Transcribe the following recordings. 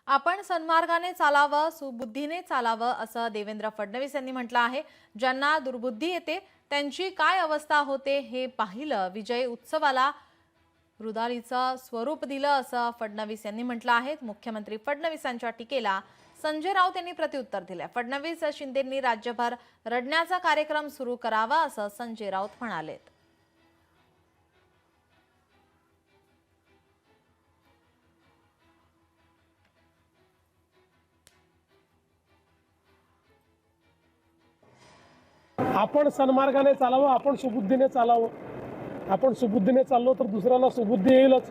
आपण सन्मार्गाने चालावं, सुबुद्धीने चालावं असं देवेंद्र फडणवीस यांनी म्हटलं आहे। ज्यांना दुर्बुद्धी येते त्यांची काय अवस्था होते हे पाहिलं। विजय उत्सवाला रुदालीचं स्वरूप दिलं असं फडणवीस यांनी म्हटलं आहे। मुख्यमंत्री फडणवीसांच्या टीकेला संजय राऊत यांनी प्रत्युत्तर दिले। फडणवीस शिंदेंनी राज्यभर रडण्याचा कार्यक्रम सुरू करावा असं संजय राऊत म्हणाले। आपण सन्मार्गाने चालावं, आपण सुबुद्धीने चालावं। आपण सुबुद्धीने चाललो तर दुसऱ्यांना सुबुद्धी येईलच,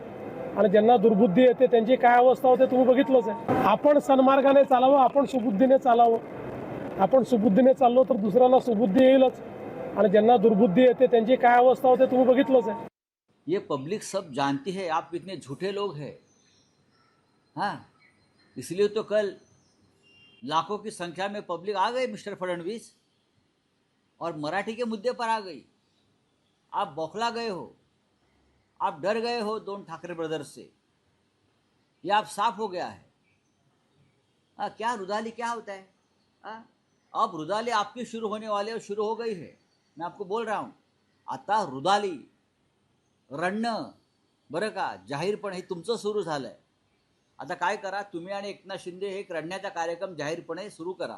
आणि ज्यांना दुर्बुद्धी येते त्यांची काय अवस्था होते तुम्ही बघितलंच आहे। आपण सन्मार्गाने चालावं, आपण सुबुद्धीने चालावं। आपण सुबुद्धीने चाललो तर दुसऱ्यांना सुबुद्धी येईलच, आणि ज्यांना दुर्बुद्धी येते त्यांची काय अवस्था होते तुम्ही बघितलंच आहे। ये पब्लिक सब जानती है आप इतने झूठे लोग हैं। हाँ, इसलिए तो कल लाखों की संख्या में पब्लिक आ गई मिस्टर फडणवीस, और मराठी के मुद्दे पर आ गई। आप बौखला गए हो, आप डर गए हो दोन ठाकरे ब्रदर्स से, ये आप साफ हो गया है। क्या रुदाली क्या होता है? अब रुदाली आपकी शुरू होने वाली और शुरू हो गई है। मैं आपको बोल रहा हूँ, आता रुदाली रडणं बरं का जाहीरपणे हे तुमचं सुरू झालं आहे। आता काय करा, तुम्ही आणि एकनाथ शिंदे हे एक रडण्याचा कार्यक्रम जाहीरपणे सुरू करा।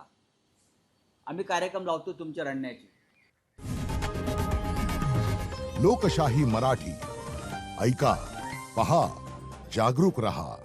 आम्ही कार्यक्रम लावतो तुमच्या रडण्याची। लोकशाही मराठी ऐका, पहा, जागरूक रहा।